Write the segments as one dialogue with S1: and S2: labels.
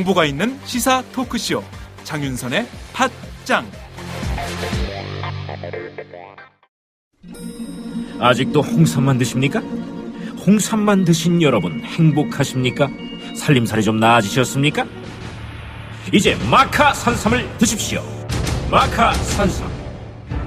S1: 정보가 있는 시사 토크쇼 장윤선의 팟짱.
S2: 아직도 홍삼만 드십니까? 홍삼만 드신 여러분 행복하십니까? 살림살이 좀 나아지셨습니까? 이제 마카 산삼을 드십시오. 마카 산삼.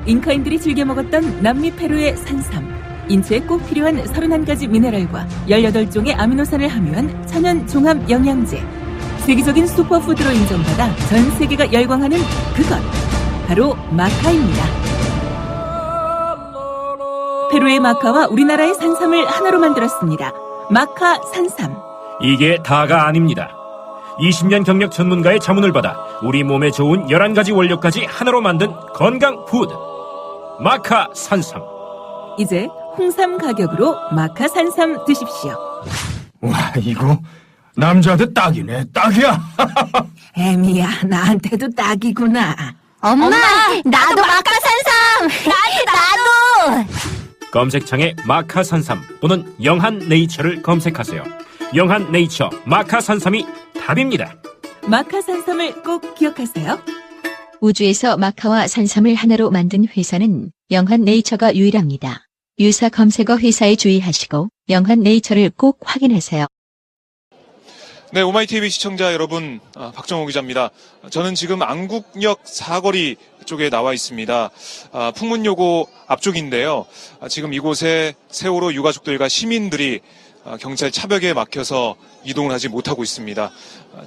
S3: 잉카인들이 즐겨 먹었던 남미 페루의 산삼. 인체에 꼭 필요한 31가지 미네랄과 18종의 아미노산을 함유한 천연 종합 영양제. 세계적인 슈퍼푸드로 인정받아 전 세계가 열광하는 그것. 바로 마카입니다. 페루의 마카와 우리나라의 산삼을 하나로 만들었습니다. 마카 산삼.
S2: 이게 다가 아닙니다. 20년 경력 전문가의 자문을 받아 우리 몸에 좋은 11가지 원료까지 하나로 만든 건강 푸드. 마카 산삼.
S3: 이제 홍삼 가격으로 마카 산삼 드십시오.
S4: 와, 이거 남자한테 딱이네. 딱이야.
S3: 애미야, 나한테도 딱이구나.
S5: 엄마, 나도 마카산삼! 나도!
S2: 검색창에 마카산삼 또는 영한네이처를 검색하세요. 영한네이처 마카산삼이 답입니다.
S3: 마카산삼을 꼭 기억하세요.
S5: 우주에서 마카와 산삼을 하나로 만든 회사는 영한네이처가 유일합니다. 유사 검색어 회사에 주의하시고 영한네이처를 꼭 확인하세요.
S6: 네, 오마이TV 시청자 여러분, 박정호 기자입니다. 저는 지금 안국역 사거리 쪽에 나와 있습니다. 풍문요고 앞쪽인데요. 지금 이곳에 세월호 유가족들과 시민들이 경찰 차벽에 막혀서 이동을 하지 못하고 있습니다.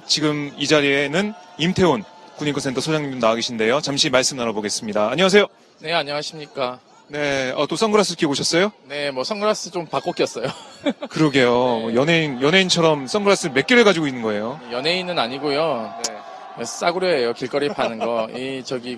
S6: 지금 이 자리에는 임태훈 군인권센터 소장님 나와 계신데요. 잠시 말씀 나눠보겠습니다. 안녕하세요.
S7: 네, 안녕하십니까.
S6: 네, 또 선글라스 끼고 오셨어요?
S7: 네, 선글라스 좀 바꿔 꼈어요.
S6: 그러게요.
S7: 네.
S6: 연예인처럼 선글라스를 몇 개를 가지고 있는 거예요?
S7: 연예인은 아니고요. 네. 싸구려예요, 길거리 파는 거.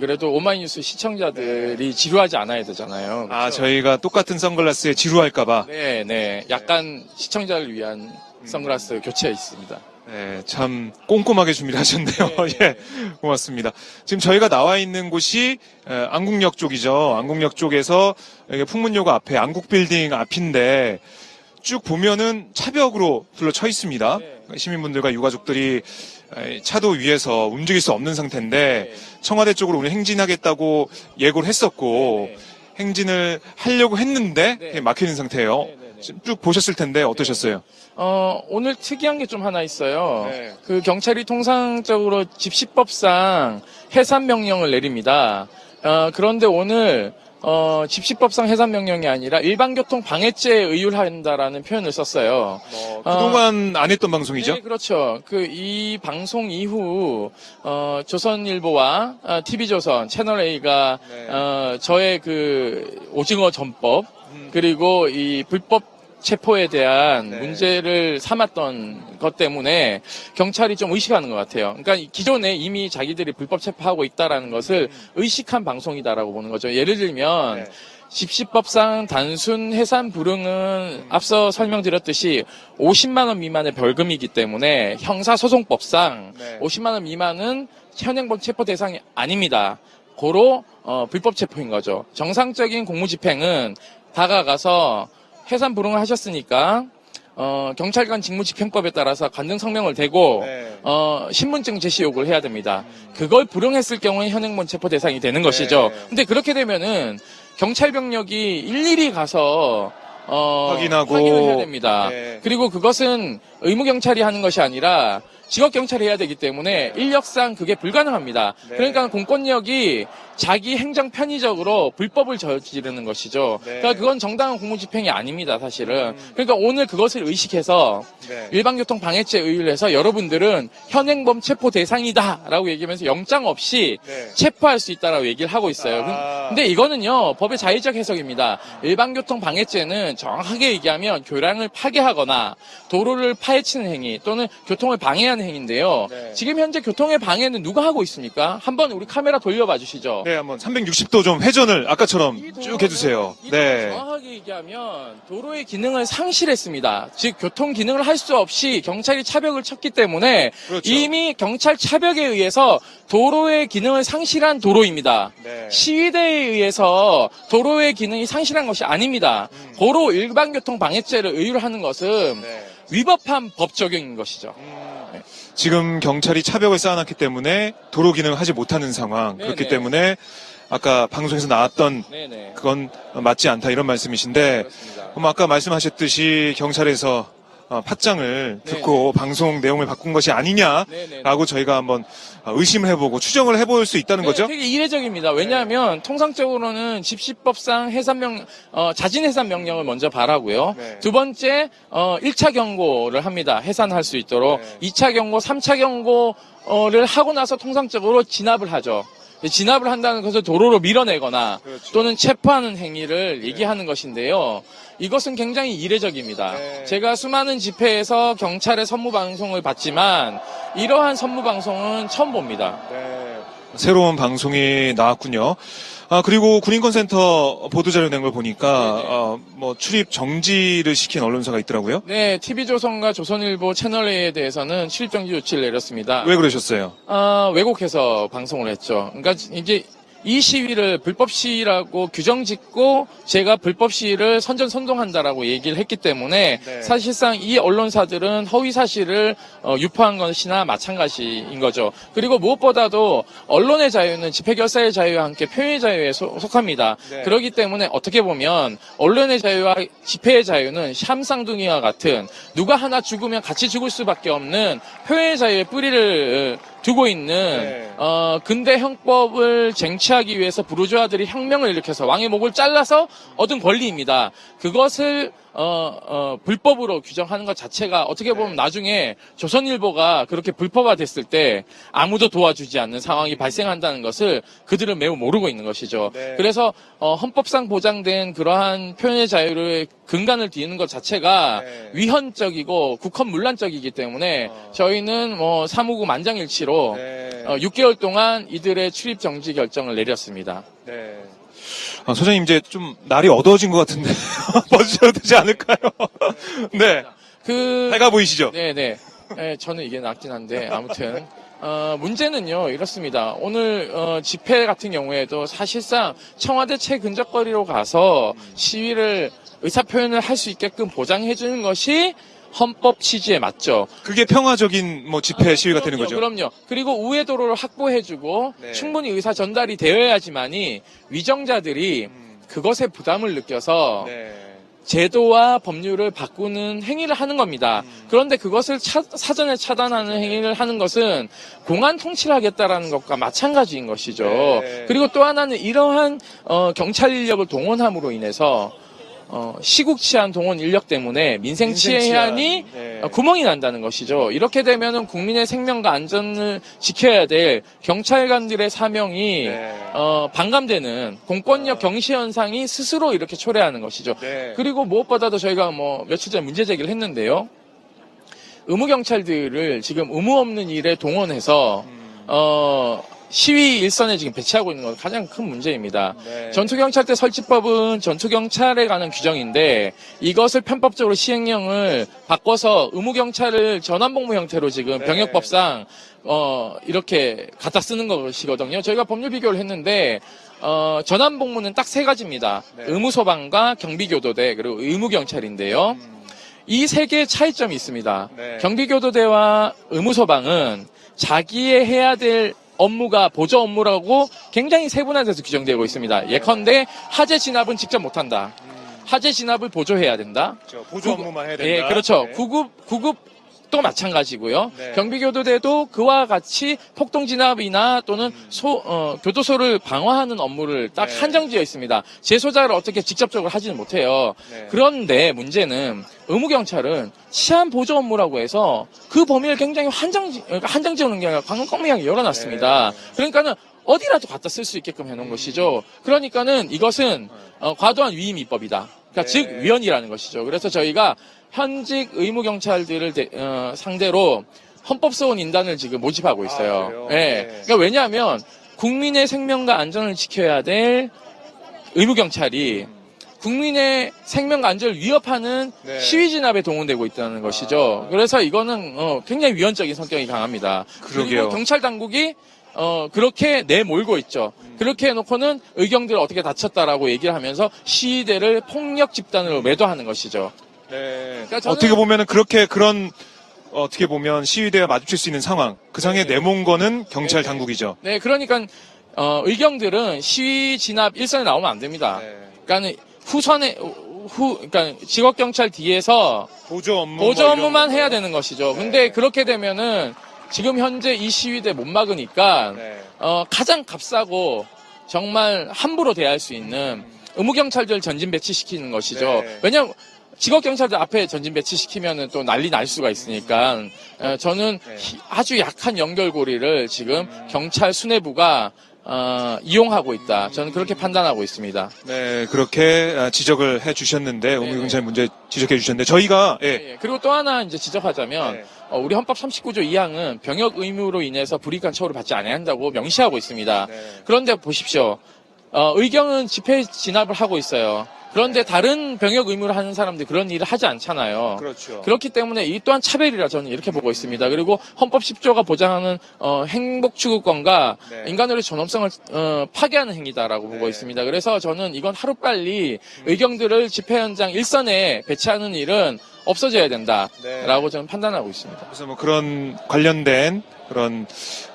S7: 그래도 오마이뉴스 시청자들이 지루하지 않아야 되잖아요. 그렇죠?
S6: 저희가 똑같은 선글라스에 지루할까봐?
S7: 네. 약간 시청자를 위한 선글라스 교체해 있습니다.
S6: 네, 참 꼼꼼하게 준비를 하셨네요. 예, 고맙습니다. 지금 저희가 나와 있는 곳이 안국역 쪽이죠. 안국역 쪽에서 여기 풍문요고 앞에 안국빌딩 앞인데 쭉 보면은 차벽으로 둘러쳐 있습니다. 시민분들과 유가족들이 차도 위에서 움직일 수 없는 상태인데 청와대 쪽으로 오늘 행진하겠다고 예고를 했었고 행진을 하려고 했는데 막히는 상태예요. 쭉 보셨을 텐데 어떠셨어요?
S7: 오늘 특이한 게 좀 하나 있어요.
S6: 네.
S7: 그 경찰이 통상적으로 집시법상 해산 명령을 내립니다. 그런데 오늘 집시법상 해산 명령이 아니라 일반교통 방해죄에 의율한다라는 표현을 썼어요.
S6: 그동안 안 했던 방송이죠?
S7: 네, 그렇죠. 이 방송 이후 조선일보와 TV조선 채널 A가 저의 오징어 전법 그리고 이 불법 체포에 대한 문제를 삼았던 것 때문에 경찰이 좀 의식하는 것 같아요. 그러니까 기존에 이미 자기들이 불법 체포하고 있다라는 것을 의식한 방송이다라고 보는 거죠. 예를 들면 집시법상 단순 해산 불응은 앞서 설명드렸듯이 50만 원 미만의 벌금이기 때문에 형사소송법상 50만 원 미만은 현행범 체포 대상이 아닙니다. 고로 불법 체포인 거죠. 정상적인 공무집행은 다가가서 해산 불응을 하셨으니까 경찰관 직무집행법에 따라서 관등 성명을 대고 신분증 제시 요구를 해야 됩니다. 그걸 불응했을 경우에 현행범 체포 대상이 되는 것이죠. 근데 그렇게 되면은 경찰 병력이 일일이 가서 확인을 해야 됩니다. 그리고 그것은 의무 경찰이 하는 것이 아니라 직업 경찰이 해야 되기 때문에 인력상 그게 불가능합니다. 그러니까 공권력이 자기 행정 편의적으로 불법을 저지르는 것이죠. 그러니까 그건 정당한 공무집행이 아닙니다, 사실은. 그러니까 오늘 그것을 의식해서 일반교통 방해죄 의율해서 여러분들은 현행범 체포 대상이다라고 얘기하면서 영장 없이 체포할 수 있다라고 얘기를 하고 있어요. 근데 이거는요, 법의 자의적 해석입니다. 일반교통 방해죄는 정확하게 얘기하면 교량을 파괴하거나 도로를 파헤치는 행위 또는 교통을 방해하는 행위인데요. 지금 현재 교통의 방해는 누가 하고 있습니까? 한번 우리 카메라 돌려봐 주시죠.
S6: 네, 한번 360도 좀 회전을 아까처럼 쭉 해주세요. 네.
S7: 정확하게 얘기하면 도로의 기능을 상실했습니다. 즉 교통 기능을 할 수 없이 경찰이 차벽을 쳤기 때문에
S6: 그렇죠.
S7: 이미 경찰 차벽에 의해서 도로의 기능을 상실한 도로입니다. 시위대에 의해서 도로의 기능이 상실한 것이 아닙니다. 고로 일반교통 방해죄를 의율하는 것은 위법한 법 적용인 것이죠.
S6: 지금 경찰이 차벽을 쌓아놨기 때문에 도로 기능을 하지 못하는 상황.
S7: 네네.
S6: 그렇기 때문에 아까 방송에서 나왔던
S7: 네네.
S6: 그건 맞지 않다 이런 말씀이신데
S7: 그렇습니다.
S6: 그럼 아까 말씀하셨듯이 경찰에서 팟장을 듣고 방송 내용을 바꾼 것이 아니냐라고 저희가 한번 의심을 해보고 추정을 해볼 수 있다는 거죠?
S7: 되게 이례적입니다. 왜냐하면 통상적으로는 집시법상 자진 해산 명령을 먼저 발하고요.
S6: 네.
S7: 두 번째 1차 경고를 합니다. 해산할 수 있도록. 2차 경고, 3차 경고를 하고 나서 통상적으로 진압을 하죠. 진압을 한다는 것을 도로로 밀어내거나 또는 체포하는 행위를 얘기하는 것인데요. 이것은 굉장히 이례적입니다. 제가 수많은 집회에서 경찰의 선무방송을 봤지만 이러한 선무방송은 처음 봅니다.
S6: 새로운 방송이 나왔군요. 그리고 군인권센터 보도자료 낸 걸 보니까 뭐 출입 정지를 시킨 언론사가 있더라고요.
S7: 네, TV조선과 조선일보 채널A에 대해서는 출입정지 조치를 내렸습니다.
S6: 왜 그러셨어요?
S7: 왜곡해서 방송을 했죠. 그러니까 이제 이 시위를 불법 시위라고 규정 짓고 제가 불법 시위를 선전선동한다라고 얘기를 했기 때문에 사실상 이 언론사들은 허위 사실을 유포한 것이나 마찬가지인 거죠. 그리고 무엇보다도 언론의 자유는 집회 결사의 자유와 함께 표현의 자유에 속합니다. 그렇기 때문에 어떻게 보면 언론의 자유와 집회의 자유는 샴쌍둥이와 같은 누가 하나 죽으면 같이 죽을 수밖에 없는 표현의 자유의 뿌리를 두고 있는 근대 형법을 쟁취하기 위해서 부르주아들이 혁명을 일으켜서 왕의 목을 잘라서 얻은 권리입니다. 그것을 불법으로 규정하는 것 자체가 어떻게 보면 나중에 조선일보가 그렇게 불법화됐을 때 아무도 도와주지 않는 상황이 발생한다는 것을 그들은 매우 모르고 있는 것이죠. 그래서 헌법상 보장된 그러한 표현의 자유를 근간을 뒤는 것 자체가 위헌적이고 국헌문란적이기 때문에 저희는 사무국 만장일치로 6개월 동안 이들의 출입 정지 결정을 내렸습니다.
S6: 소장님 이제 좀 날이 어두워진 것 같은데 벗으셔도 되지 않을까요? 네. 해가 보이시죠?
S7: 네네. 네, 저는 이게 낫긴 한데 아무튼 문제는요 이렇습니다. 오늘 집회 같은 경우에도 사실상 청와대 최근접거리로 가서 시위를 의사표현을 할 수 있게끔 보장해 주는 것이 헌법 취지에 맞죠.
S6: 그게 평화적인 집회 시위가 되는 거죠.
S7: 그럼요. 그리고 우회 도로를 확보해주고 충분히 의사 전달이 되어야지만이 위정자들이 그것에 부담을 느껴서 제도와 법률을 바꾸는 행위를 하는 겁니다. 그런데 그것을 사전에 차단하는 행위를 하는 것은 공안 통치를 하겠다라는 것과 마찬가지인 것이죠. 그리고 또 하나는 이러한 경찰 인력을 동원함으로 인해서 시국 치안 동원 인력 때문에 민생 치안이 구멍이 난다는 것이죠. 이렇게 되면은 국민의 생명과 안전을 지켜야 될 경찰관들의 사명이 반감되는 공권력 경시 현상이 스스로 이렇게 초래하는 것이죠. 그리고 무엇보다도 저희가 며칠 전에 문제 제기를 했는데요. 의무 경찰들을 지금 의무 없는 일에 동원해서 시위 일선에 지금 배치하고 있는 건 가장 큰 문제입니다. 전투경찰대 설치법은 전투경찰에 관한 규정인데 이것을 편법적으로 시행령을 바꿔서 의무경찰을 전환복무 형태로 지금 병역법상 이렇게 갖다 쓰는 것이거든요. 저희가 법률 비교를 했는데 전환복무는 딱 세 가지입니다. 의무소방과 경비교도대 그리고 의무경찰인데요. 이 세 개의 차이점이 있습니다. 경비교도대와 의무소방은 자기의 해야 될 업무가 보조 업무라고 굉장히 세분화돼서 규정되고 있습니다. 예컨대 하재 진압은 직접 못한다. 하재 진압을 보조해야 된다.
S6: 보조 업무만 해야 된다.
S7: 그렇죠. 구급도 마찬가지고요. 경비교도대도 그와 같이 폭동 진압이나 또는 교도소를 방어하는 업무를 딱 한정지어 있습니다. 재소자를 어떻게 직접적으로 하지는 못해요. 그런데 문제는 의무경찰은 치안 보조 업무라고 해서 그 범위를 굉장히 한정지어놓은 게 아니라 광범위하게 열어놨습니다. 그러니까는 어디라도 갖다 쓸 수 있게끔 해놓은 것이죠. 그러니까는 이것은 과도한 위임 입법이다. 그러니까 즉 위헌이라는 것이죠. 그래서 저희가 현직 의무경찰들을 상대로 헌법소원 인단을 지금 모집하고 있어요. 그러니까 왜냐하면 국민의 생명과 안전을 지켜야 될 의무경찰이 국민의 생명과 안전을 위협하는 시위 진압에 동원되고 있다는 것이죠. 그래서 이거는 굉장히 위헌적인 성격이 강합니다. 그리고 경찰 당국이 그렇게 내몰고 있죠. 그렇게 해놓고는 의경들 어떻게 다쳤다라고 얘기를 하면서 시위대를 폭력 집단으로 매도하는 것이죠.
S6: 그러니까 어떻게 보면은 그런 어떻게 보면 시위대와 마주칠 수 있는 상황, 그 상황에 내몬 거는 경찰 당국이죠.
S7: 네, 그러니까 의경들은 시위 진압 일선에 나오면 안 됩니다. 그러니까 그러니까 직업 경찰 뒤에서
S6: 보조 업무
S7: 보조
S6: 뭐
S7: 업무만
S6: 이런
S7: 해야
S6: 거.
S7: 되는 것이죠. 근데 그렇게 되면은 지금 현재 이 시위대 못 막으니까
S6: 네.
S7: 가장 값싸고 정말 함부로 대할 수 있는 의무경찰들 전진 배치시키는 것이죠.
S6: 네.
S7: 왜냐하면 직업경찰들 앞에 전진 배치시키면은 또 난리 날 수가 있으니까 저는
S6: 네.
S7: 아주 약한 연결고리를 지금 경찰 수뇌부가 이용하고 있다. 저는 그렇게 판단하고 있습니다.
S6: 네, 그렇게 지적을 해 주셨는데, 의무경찰 문제 지적해 주셨는데, 저희가, 예.
S7: 예, 그리고 또 하나 이제 지적하자면
S6: 네.
S7: 우리 헌법 39조 2항은 병역 의무로 인해서 불이익한 처우를 받지 않는다고 명시하고 있습니다.
S6: 네.
S7: 그런데 보십시오. 의경은 집회 진압을 하고 있어요. 그런데 다른 병역 의무를 하는 사람들이 그런 일을 하지 않잖아요.
S6: 그렇죠.
S7: 그렇기 때문에 이 또한 차별이라 저는 이렇게 보고 있습니다. 그리고 헌법 10조가 보장하는 행복추구권과
S6: 네.
S7: 인간의 존엄성을 파괴하는 행위다라고 보고 있습니다. 그래서 저는 이건 하루빨리 의경들을 집회 현장 일선에 배치하는 일은 없어져야 된다라고 저는 판단하고 있습니다.
S6: 그래서 뭐 그런 관련된 그런,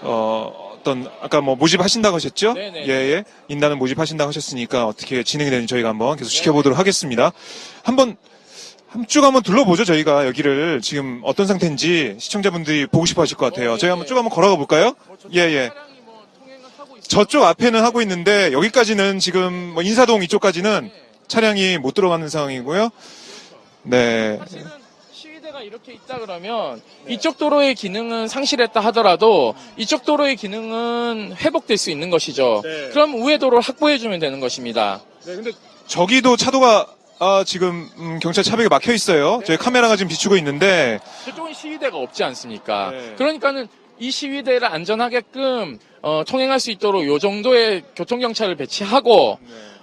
S6: 어떤, 아까 뭐 모집하신다고 하셨죠?
S7: 네네.
S6: 예, 예. 인단을 모집하신다고 하셨으니까 어떻게 진행이 되는지 저희가 한번 계속 지켜보도록 하겠습니다. 한 쭉 한번 둘러보죠, 저희가 여기를. 지금 어떤 상태인지 시청자분들이 보고 싶어 하실 것 같아요. 저희 한번 쭉 한번 걸어가 볼까요? 예, 예. 저쪽 앞에는 하고 있는데 여기까지는 지금 뭐 인사동 이쪽까지는 차량이 못 들어가는 상황이고요. 네.
S7: 사실은 시위대가 이렇게 있다 그러면 이쪽 도로의 기능은 상실했다 하더라도 이쪽 도로의 기능은 회복될 수 있는 것이죠.
S6: 네.
S7: 그럼 우회 도로를 확보해주면 되는 것입니다.
S6: 네, 근데 저기도 차도가 지금 경찰 차벽에 막혀 있어요. 저희 카메라가 지금 비추고 있는데
S7: 저쪽은 시위대가 없지 않습니까?
S6: 네.
S7: 그러니까는 이 시위대를 안전하게끔 통행할 수 있도록 요 정도의 교통경찰을 배치하고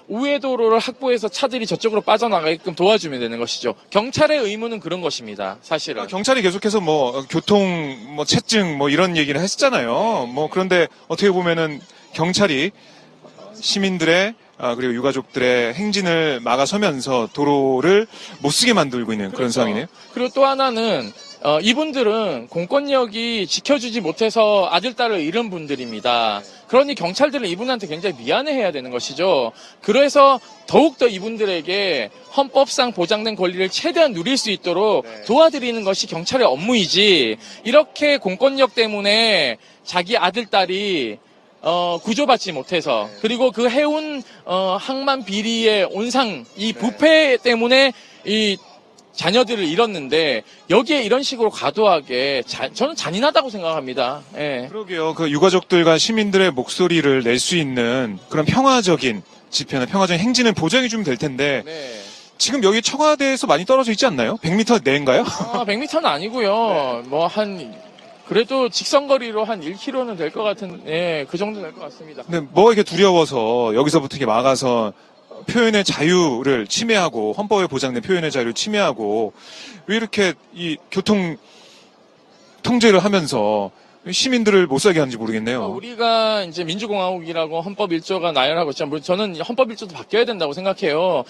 S7: 우회 도로를 확보해서 차들이 저쪽으로 빠져나가게끔 도와주면 되는 것이죠. 경찰의 의무는 그런 것입니다. 사실은.
S6: 경찰이 계속해서 뭐 교통 뭐 채증 뭐 이런 얘기를 했잖아요. 뭐 그런데 어떻게 보면은 경찰이 시민들의 그리고 유가족들의 행진을 막아서면서 도로를 못 쓰게 만들고 있는 그런 상황이네요.
S7: 그리고 또 하나는 이분들은 공권력이 지켜주지 못해서 아들, 딸을 잃은 분들입니다. 그러니 경찰들은 이분한테 굉장히 미안해해야 되는 것이죠. 그래서 더욱더 이분들에게 헌법상 보장된 권리를 최대한 누릴 수 있도록 도와드리는 것이 경찰의 업무이지, 이렇게 공권력 때문에 자기 아들, 딸이 구조받지 못해서, 그리고 그 해운 항만 비리의 온상, 이 부패 때문에 이 자녀들을 잃었는데 여기에 이런 식으로 과도하게 저는 잔인하다고 생각합니다. 예.
S6: 그러게요. 그 유가족들과 시민들의 목소리를 낼 수 있는 그런 평화적인 집회나 평화적인 행진을 보장해주면 될 텐데
S7: 네.
S6: 지금 여기 청와대에서 많이 떨어져 있지 않나요? 100m 내인가요?
S7: 100m는 아니고요. 뭐 그래도 직선거리로 한 1km는 될 것 같은, 예, 그 정도 될 것 같습니다.
S6: 근데 뭐 이렇게 두려워서 여기서부터 이렇게 막아서 표현의 자유를 침해하고 헌법에 보장된 표현의 자유를 침해하고 왜 이렇게 이 교통 통제를 하면서 시민들을 못 살게 하는지 모르겠네요.
S7: 우리가 이제 민주공화국이라고 헌법 1조가 나열하고 있지만 저는 헌법 1조도 바뀌어야 된다고 생각해요.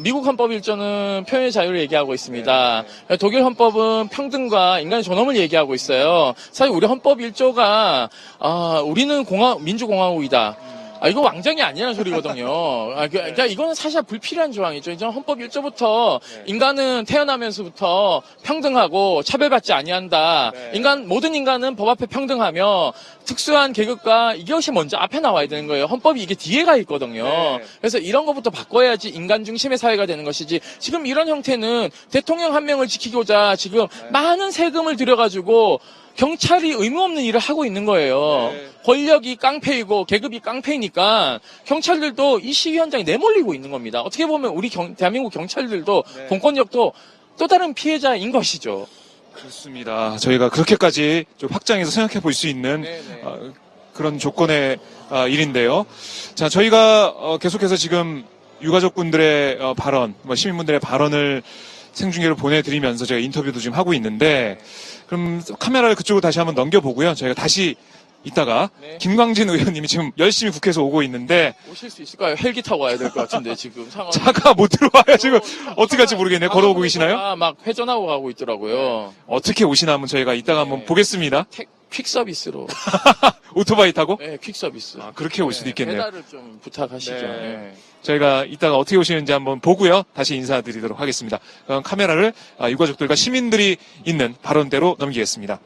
S7: 미국 헌법 1조는 표현의 자유를 얘기하고 있습니다. 독일 헌법은 평등과 인간의 존엄을 얘기하고 있어요. 사실 우리 헌법 1조가 우리는 민주공화국이다. 이거 왕정이 아니라는 소리거든요. 그러니까 이거는 사실 불필요한 조항이죠. 이제 헌법 1조부터 인간은 태어나면서부터 평등하고 차별받지 아니한다. 모든 인간은 법 앞에 평등하며 특수한 계급과 이것이 먼저 앞에 나와야 되는 거예요. 헌법이 이게 뒤에 가 있거든요. 그래서 이런 것부터 바꿔야지 인간 중심의 사회가 되는 것이지, 지금 이런 형태는 대통령 한 명을 지키고자 지금 많은 세금을 들여가지고 경찰이 의무 없는 일을 하고 있는 거예요. 권력이 깡패이고 계급이 깡패이니까 경찰들도 이 시위 현장에 내몰리고 있는 겁니다. 어떻게 보면 우리 대한민국 경찰들도 공권력도 또 다른 피해자인 것이죠.
S6: 그렇습니다. 저희가 그렇게까지 좀 확장해서 생각해 볼 수 있는 그런 조건의 일인데요. 자, 저희가 계속해서 지금 유가족분들의 발언, 시민분들의 발언을 생중계로 보내드리면서 제가 인터뷰도 지금 하고 있는데, 그럼 카메라를 그쪽으로 다시 한번 넘겨보고요. 저희가 다시 이따가
S7: 네.
S6: 김광진 의원님이 지금 열심히 국회에서 오고 있는데
S7: 오실 수 있을까요? 헬기 타고 와야 될 것 같은데 지금 상황.
S6: 차가 못 들어와요. 지금 어떻게 할지 모르겠네요. 걸어오고 계시나요?
S7: 막 회전하고 가고 있더라고요.
S6: 어떻게 오시나 한번 저희가 이따가 한번 보겠습니다.
S7: 퀵 서비스로.
S6: 오토바이 타고?
S7: 네, 퀵 서비스.
S6: 아, 그렇게 올 수도 있겠네요.
S7: 배달을 좀 부탁하시죠.
S6: 네.
S7: 네.
S6: 저희가 이따가 어떻게 오시는지 한번 보고요. 다시 인사드리도록 하겠습니다. 그럼 카메라를 유가족들과 시민들이 있는 발언대로 넘기겠습니다.